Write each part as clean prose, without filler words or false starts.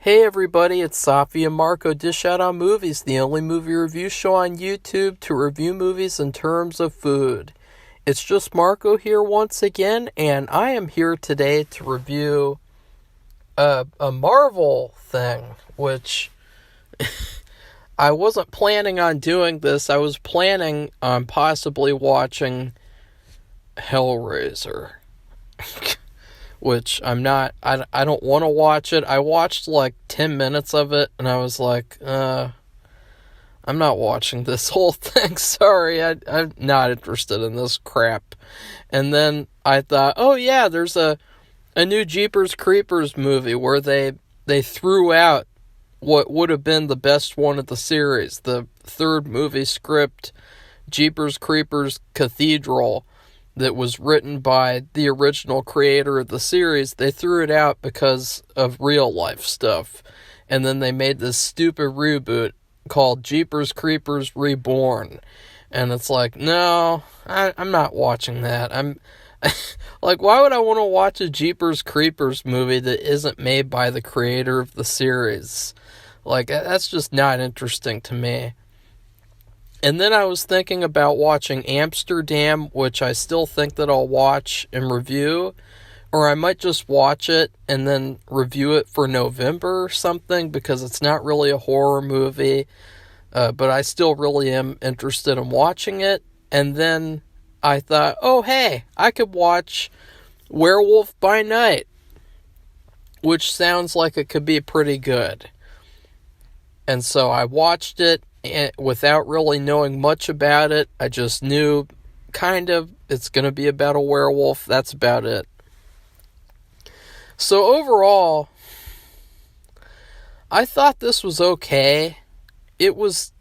Hey everybody, it's Safi and Marco Dish Out on Movies, the only movie review show on YouTube to review movies in terms of food. It's just Marco here once again, and I am here today to review a Marvel thing, which I wasn't planning on doing this. I was planning on possibly watching Hellraiser. Which I'm not, I don't want to watch it. I watched like 10 minutes of it, and I was like, I'm not watching this whole thing. Sorry, I'm not interested in this crap. And then I thought, oh yeah, there's a new Jeepers Creepers movie where they threw out what would have been the best one of the series, the third movie script, Jeepers Creepers Cathedral, that was written by the original creator of the series. They threw it out because of real life stuff. And then they made this stupid reboot called Jeepers Creepers Reborn. And it's like, no, I'm not watching that. I'm like, why would I want to watch a Jeepers Creepers movie that isn't made by the creator of the series? Like, that's just not interesting to me. And then I was thinking about watching Amsterdam, which I still think that I'll watch and review. Or I might just watch it and then review it for November or something, because it's not really a horror movie. But I still really am interested in watching it. And then I thought, oh hey, I could watch Werewolf by Night, which sounds like it could be pretty good. And so I watched it. And without really knowing much about it. I just knew kind of it's going to be about a werewolf. That's about it. So overall, I thought this was okay. It was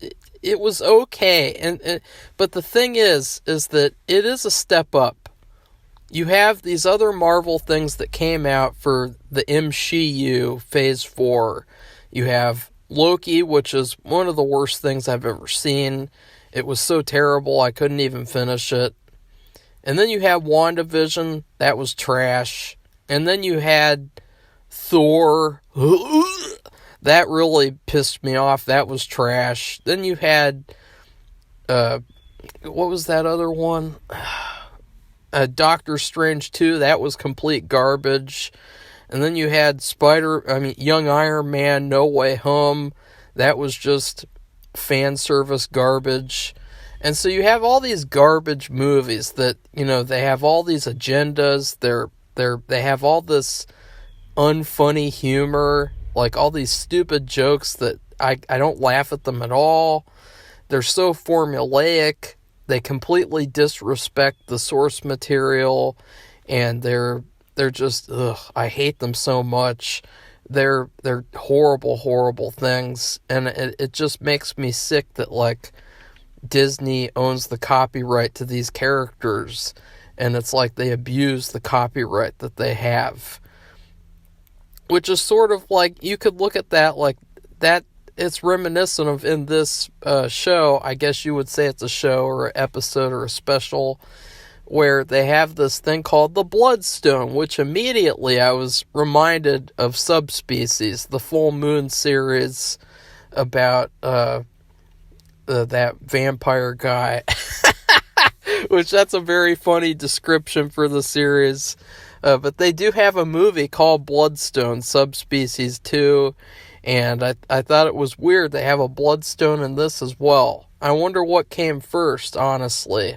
okay. But the thing is that it is a step up. You have these other Marvel things that came out for the MCU Phase 4. You have Loki, which is one of the worst things I've ever seen. It was so terrible, I couldn't even finish it. And then you have WandaVision, that was trash. And then you had Thor, that really pissed me off, that was trash. Then you had, what was that other one? Doctor Strange 2, that was complete garbage. And then you had Young Iron Man, No Way Home. That was just fan service garbage. And so you have all these garbage movies that, they have all these agendas. They have all this unfunny humor, like all these stupid jokes that I don't laugh at them at all. They're so formulaic. They completely disrespect the source material, and they're just, I hate them so much. They're horrible, horrible things. And it just makes me sick that, like, Disney owns the copyright to these characters. And it's like they abuse the copyright that they have. Which is sort of like, you could look at that like that. It's reminiscent of in this show. I guess you would say it's a show or an episode or a special, where they have this thing called the Bloodstone, which immediately I was reminded of Subspecies, the Full Moon series about that vampire guy. Which, that's a very funny description for the series. But they do have a movie called Bloodstone, Subspecies 2, and I thought it was weird they have a Bloodstone in this as well. I wonder what came first, honestly.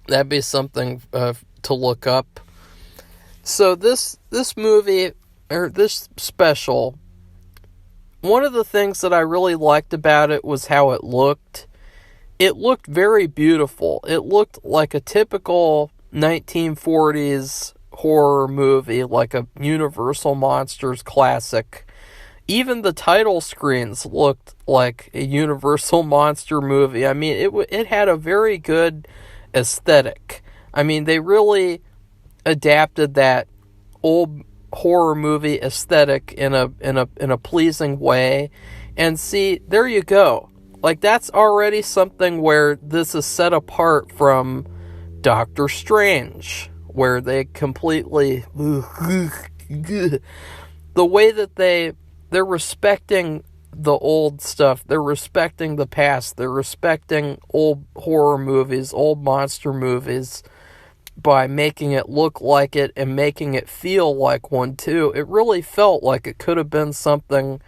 That'd be something to look up. So this movie, or this special, one of the things that I really liked about it was how it looked. It looked very beautiful. It looked like a typical 1940s horror movie, like a Universal Monsters classic. Even the title screens looked like a Universal Monster movie. I mean, it had a very good aesthetic. I mean, they really adapted that old horror movie aesthetic in a pleasing way. And see, there you go. Like, that's already something where this is set apart from Doctor Strange, where they completely the way that they they're respecting the old stuff. They're respecting the past. They're respecting old horror movies, old monster movies, by making it look like it and making it feel like one too. It really felt like it could have been something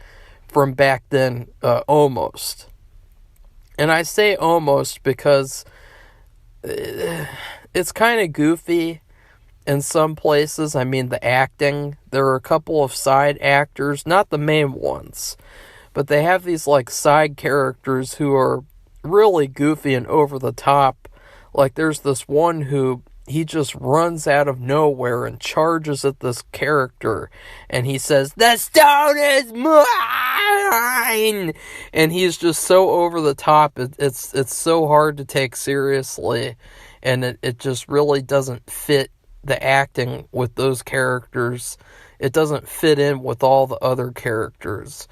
from back then, almost. And I say almost because it's kind of goofy in some places. I mean, the acting, there are a couple of side actors, not the main ones, but they have these like side characters who are really goofy and over the top. Like there's this one who he just runs out of nowhere and charges at this character, and he says, "The stone is mine!" And he's just so over the top. It's so hard to take seriously, and it just really doesn't fit the acting with those characters. It doesn't fit in with all the other characters.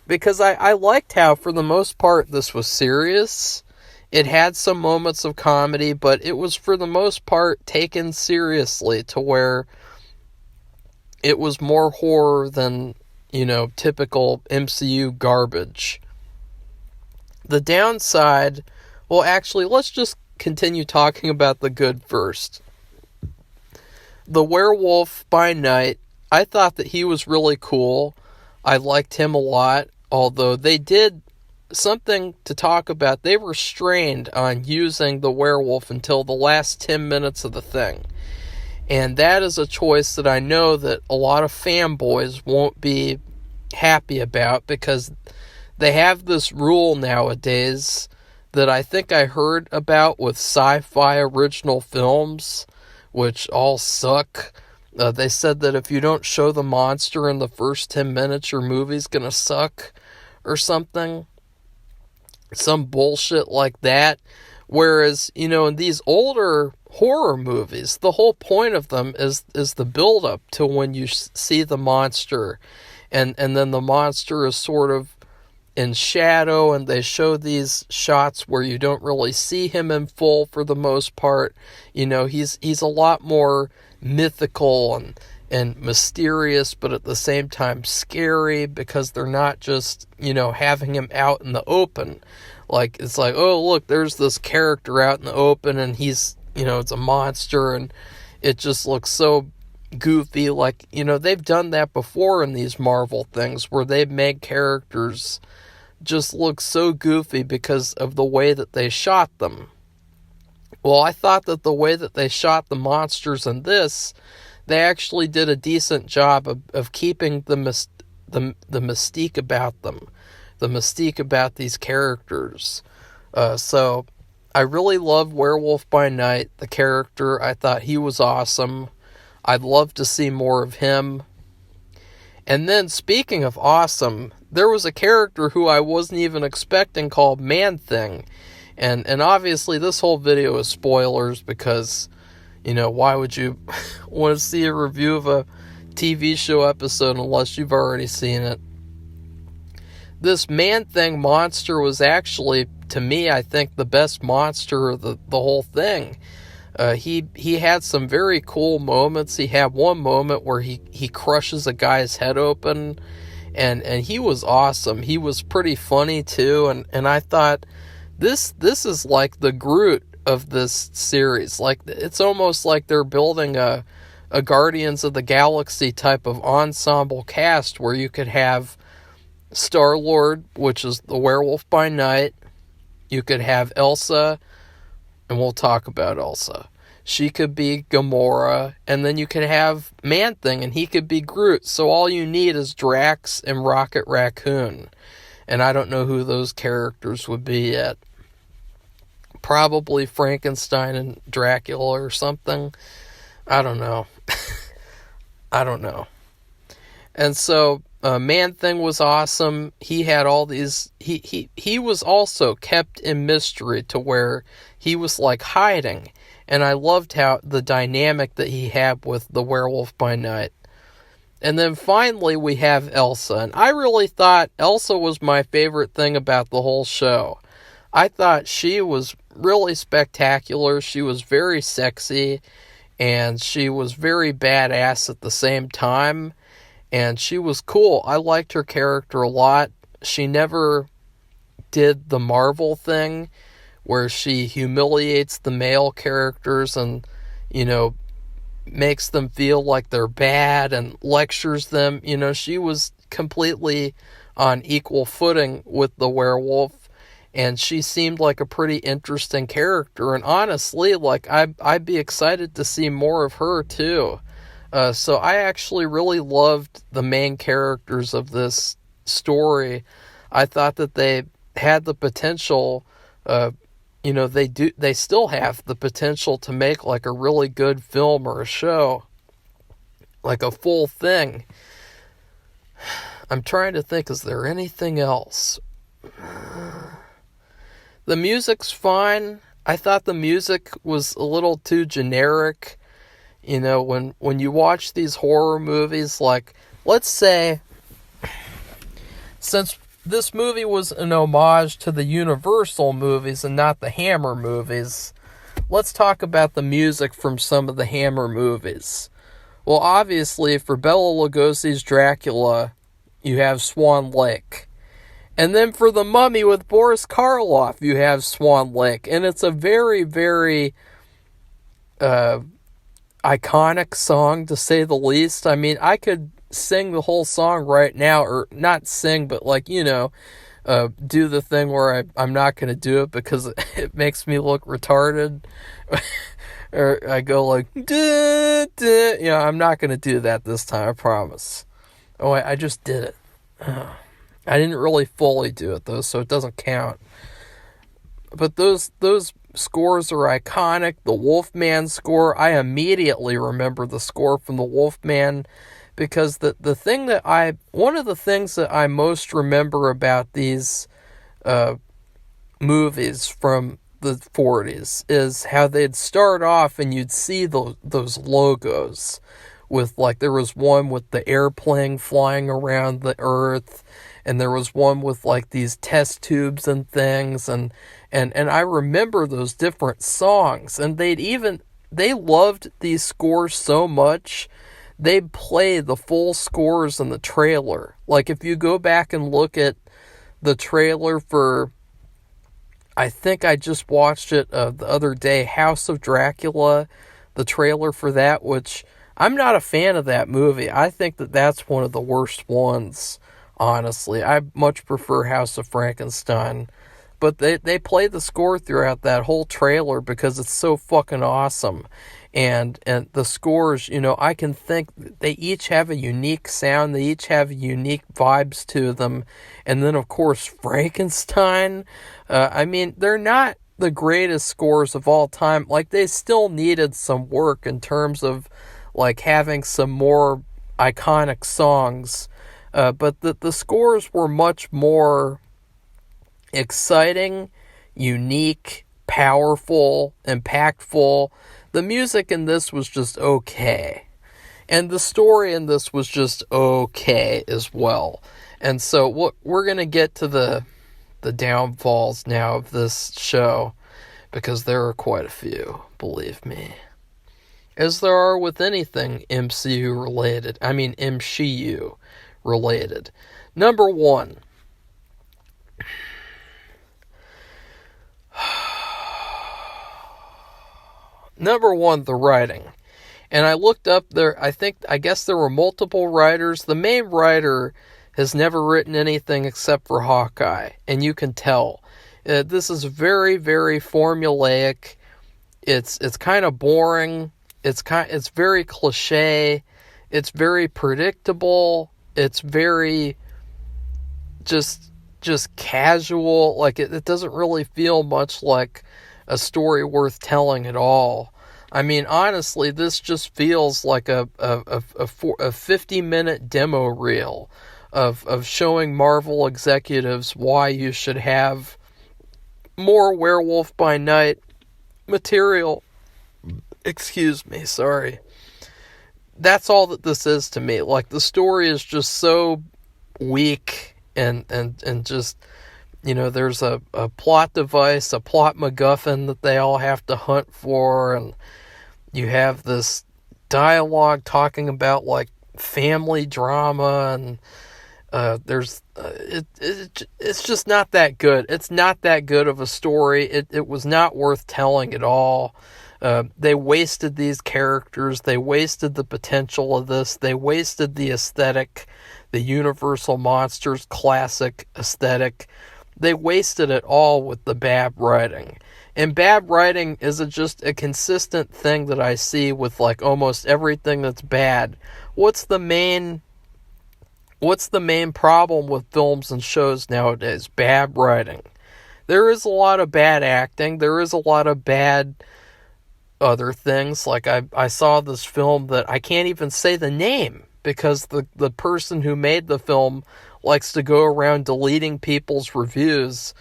Because I liked how, for the most part, this was serious. It had some moments of comedy, but it was, for the most part, taken seriously to where it was more horror than, typical MCU garbage. The downside, well, actually, let's just continue talking about the good first. The Werewolf by Night, I thought that he was really cool. I liked him a lot, although they did something to talk about. They were strained on using the werewolf until the last 10 minutes of the thing. And that is a choice that I know that a lot of fanboys won't be happy about, because they have this rule nowadays that I think I heard about with sci-fi original films, which all suck. They said that if you don't show the monster in the first 10 minutes, your movie's gonna suck or something. Some bullshit like that. Whereas, in these older horror movies, the whole point of them is the build-up to when you see the monster. And then the monster is sort of in shadow, and they show these shots where you don't really see him in full for the most part. He's a lot more mythical and mysterious, but at the same time scary, because they're not just, having him out in the open. Like, it's like, oh, look, there's this character out in the open, and he's, it's a monster, and it just looks so goofy. Like, they've done that before in these Marvel things, where they've made characters just look so goofy because of the way that they shot them. Well, I thought that the way that they shot the monsters in this, they actually did a decent job of keeping the mystique about them, the mystique about these characters. So I really loved Werewolf by Night, the character. I thought he was awesome. I'd love to see more of him. And then, speaking of awesome, there was a character who I wasn't even expecting called Man-Thing. And obviously this whole video is spoilers, because, why would you want to see a review of a TV show episode unless you've already seen it? This Man-Thing monster was actually, to me, I think, the best monster of the whole thing. He had some very cool moments. He had one moment where he crushes a guy's head open, and he was awesome. He was pretty funny too, and I thought, this is like the Groot of this series. Like, it's almost like they're building a Guardians of the Galaxy type of ensemble cast, where you could have Star-Lord, which is the Werewolf by Night. You could have Elsa, and we'll talk about Elsa. She could be Gamora, and then you could have Man-Thing, and he could be Groot. So all you need is Drax and Rocket Raccoon. And I don't know who those characters would be yet. Probably Frankenstein and Dracula or something. I don't know. I don't know. And so Man-Thing was awesome. He had all these... He was also kept in mystery to where he was like hiding. And I loved how the dynamic that he had with the Werewolf by Night. And then finally we have Elsa. And I really thought Elsa was my favorite thing about the whole show. I thought she was really spectacular. She was very sexy. And she was very badass at the same time. And she was cool. I liked her character a lot. She never did the Marvel thing where she humiliates the male characters and, you know, makes them feel like they're bad and lectures them. You know, she was completely on equal footing with the werewolf, and she seemed like a pretty interesting character. And honestly, like, I'd be excited to see more of her too. So I actually really loved the main characters of this story. I thought that they had the potential, you know, they still have the potential to make like a really good film or a show, like a full thing. I'm trying to think, is there anything else? The music's fine. I thought the music was a little too generic. You know, when you watch these horror movies, like, let's say, since this movie was an homage to the Universal movies and not the Hammer movies, let's talk about the music from some of the Hammer movies. Well, obviously, for Bela Lugosi's Dracula, you have Swan Lake. And then for The Mummy with Boris Karloff, you have Swan Lake. And it's a very, very iconic song, to say the least. I mean, I could sing the whole song right now, or not sing, but like, you know, do the thing where I'm not going to do it because it makes me look retarded. Or I go like, duh, duh. You know, I'm not going to do that this time, I promise. Oh, I just did it. I didn't really fully do it though, so it doesn't count. But those scores are iconic. The Wolfman score, I immediately remember the score from the Wolfman, because one of the things that I most remember about these movies from the 40s is how they'd start off and you'd see those logos with, like, there was one with the airplane flying around the earth, and there was one with like these test tubes and things, and I remember those different songs, and they loved these scores so much, they'd play the full scores in the trailer. Like, if you go back and look at the trailer for, I think I just watched it the other day, House of Dracula, the trailer for that, which I'm not a fan of that movie. I think that that's one of the worst ones, honestly. I much prefer House of Frankenstein. But they play the score throughout that whole trailer because it's so fucking awesome. And the scores, you know, I can think they each have a unique sound. They each have unique vibes to them. And then, of course, Frankenstein. I mean, they're not the greatest scores of all time. Like, they still needed some work in terms of, like, having some more iconic songs. But the scores were much more exciting, unique, powerful, impactful. The music in this was just okay. And the story in this was just okay as well. And so we're going to get to the downfalls now of this show, because there are quite a few, believe me. As there are with anything MCU related. I mean MCU related. Number one. Number one, the writing. And I looked up there, I guess there were multiple writers. The main writer has never written anything except for Hawkeye. And you can tell. This is very, very formulaic. It's kind of boring. It's very cliche. It's very predictable. It's very just casual. Like, it doesn't really feel much like a story worth telling at all. I mean, honestly, this just feels like a 50-minute demo reel of showing Marvel executives why you should have more Werewolf by Night material. Excuse me, sorry. That's all that this is to me. Like, the story is just so weak and just, you know, there's a plot device, a plot MacGuffin that they all have to hunt for, and you have this dialogue talking about, like, family drama, and it's just not that good. It's not that good of a story. It was not worth telling at all. They wasted these characters. They wasted the potential of this. They wasted the aesthetic, the Universal Monsters classic aesthetic. They wasted it all with the bad writing. And bad writing is just a consistent thing that I see with like almost everything that's bad. What's the main problem with films and shows nowadays? Bad writing. There is a lot of bad acting. There is a lot of bad other things. Like I saw this film that I can't even say the name because the person who made the film likes to go around deleting people's reviews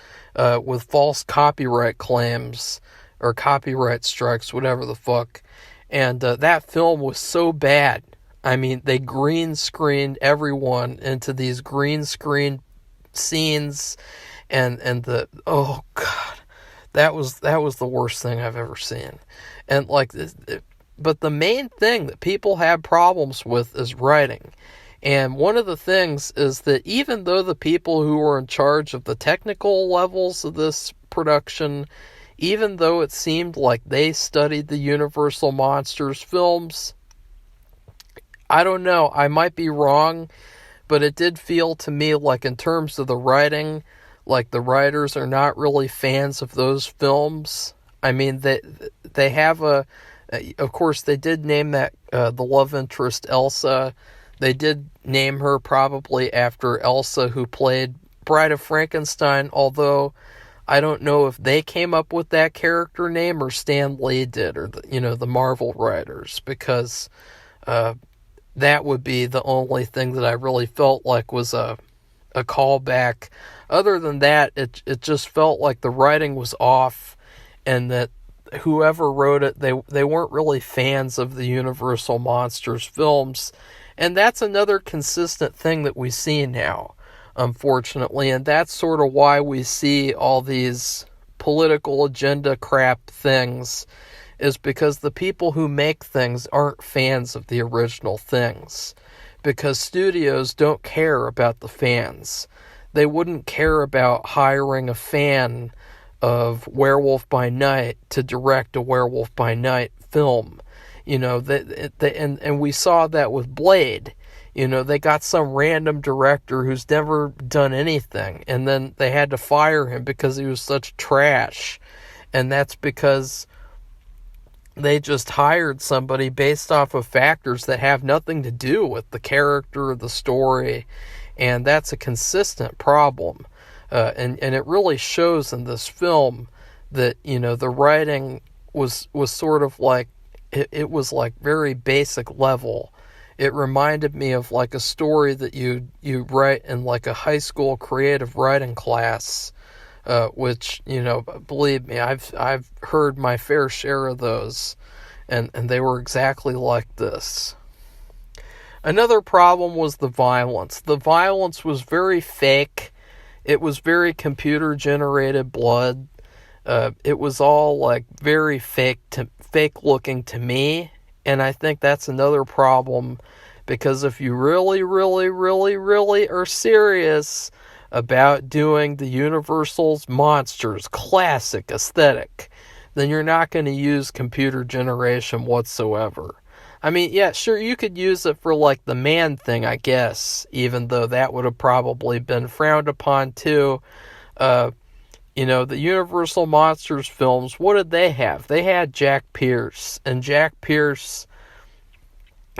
with false copyright claims or copyright strikes, whatever the fuck. And that film was so bad. I mean, they green screened everyone into these green screen scenes, and oh god, that was the worst thing I've ever seen. And like, but the main thing that people have problems with is writing. And one of the things is that even though the people who were in charge of the technical levels of this production, even though it seemed like they studied the Universal Monsters films, I don't know, I might be wrong, but it did feel to me like in terms of the writing, like the writers are not really fans of those films. I mean, they have of course they did name that the love interest Elsa. They did name her probably after Elsa, who played Bride of Frankenstein, although I don't know if they came up with that character name or Stan Lee did, or the Marvel writers, because that would be the only thing that I really felt like was a callback. Other than that, it just felt like the writing was off, and that whoever wrote it, they weren't really fans of the Universal Monsters films. And that's another consistent thing that we see now, unfortunately, and that's sort of why we see all these political agenda crap things, is because the people who make things aren't fans of the original things. Because studios don't care about the fans. They wouldn't care about hiring a fan of Werewolf by Night to direct a Werewolf by Night film. And we saw that with Blade. They got some random director who's never done anything, and then they had to fire him because he was such trash. And that's because they just hired somebody based off of factors that have nothing to do with the character or the story. And that's a consistent problem. And it really shows in this film that, the writing was sort of like, it was like very basic level. It reminded me of like a story that you write in like a high school creative writing class, which, believe me, I've heard my fair share of those, and they were exactly like this. Another problem was the violence. The violence was very fake. It was very computer-generated blood. It was all like very fake looking to me, and I think that's another problem, because if you really, really, really, really are serious about doing the Universal's Monsters classic aesthetic, then you're not going to use computer generation whatsoever. I mean, yeah, sure, you could use it for like the man thing, I guess, even though that would have probably been frowned upon too. The Universal Monsters films, what did they have? They had Jack Pierce, and Jack Pierce,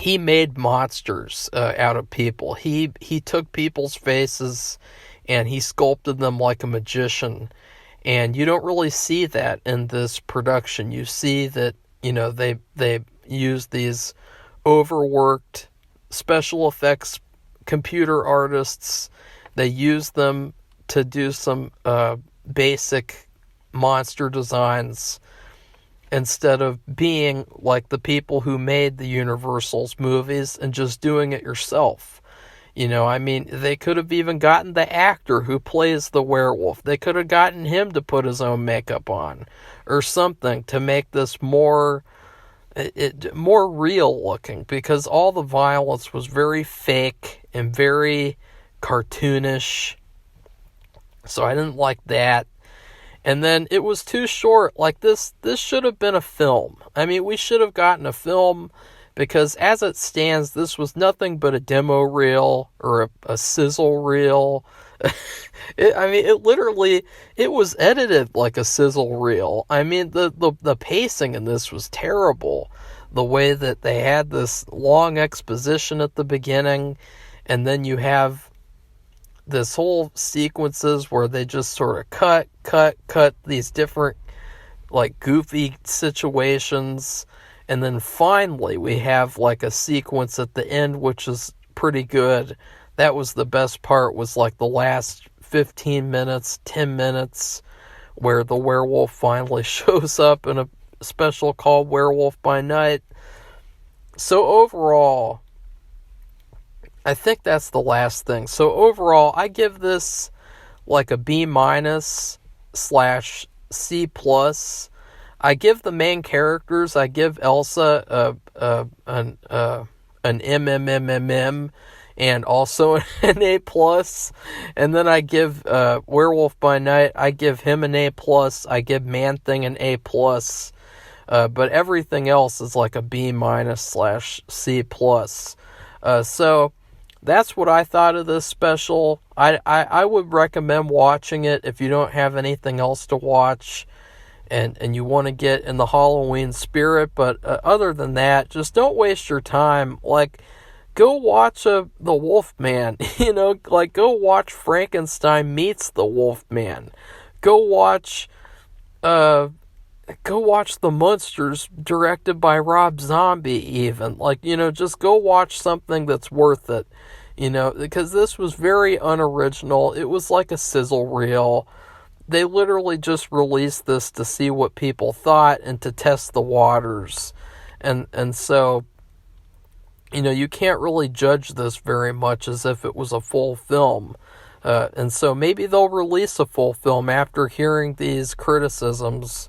he made monsters out of people. He took people's faces and he sculpted them like a magician, and you don't really see that in this production. You see that, they use these overworked special effects computer artists. They use them to do some basic monster designs instead of being like the people who made the Universal's movies and just doing it yourself. They could have even gotten the actor who plays the werewolf. They could have gotten him to put his own makeup on or something to make this more, more real looking, because all the violence was very fake and very cartoonish. So I didn't like that. And then it was too short. Like this should have been a film. I mean, we should have gotten a film, because as it stands, this was nothing but a demo reel or a sizzle reel. It was edited like a sizzle reel. I mean, the pacing in this was terrible. The way that they had this long exposition at the beginning, and then you have this whole sequences where they just sort of cut these different, like, goofy situations. And then finally we have like a sequence at the end, which is pretty good. That was the best part, was like the last 15 minutes, 10 minutes, where the werewolf finally shows up in a special called Werewolf by Night. So overall, I think that's the last thing. So overall, I give this like a B- / C+. I give the main characters, I give Elsa an MMMMM, and also an A+. And then I give Werewolf by Night, I give him an A+. I give Man-Thing an A+. But everything else is like a B- / C+. So that's what I thought of this special. I would recommend watching it if you don't have anything else to watch and you want to get in the Halloween spirit. But other than that, just don't waste your time. Like, go watch The Wolfman. Like, go watch Frankenstein Meets the Wolfman. Go watch The Munsters, directed by Rob Zombie, even. Like, just go watch something that's worth it. Because this was very unoriginal. It was like a sizzle reel. They literally just released this to see what people thought and to test the waters. And so, you can't really judge this very much as if it was a full film. And so maybe they'll release a full film after hearing these criticisms.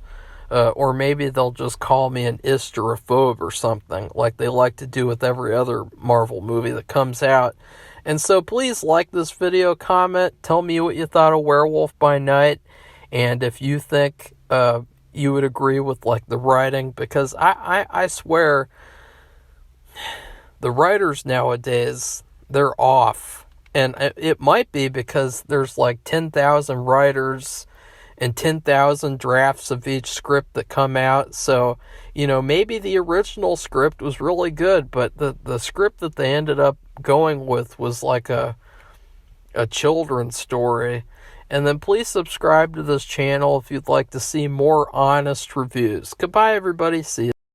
Or maybe they'll just call me an hysterophobe or something, like they like to do with every other Marvel movie that comes out. And so please like this video, comment, tell me what you thought of Werewolf by Night, and if you think you would agree with like the writing, because I swear the writers nowadays, they're off. And it might be because there's like 10,000 writers and 10,000 drafts of each script that come out. So, maybe the original script was really good, but the script that they ended up going with was like a children's story. And then please subscribe to this channel if you'd like to see more honest reviews. Goodbye, everybody. See you.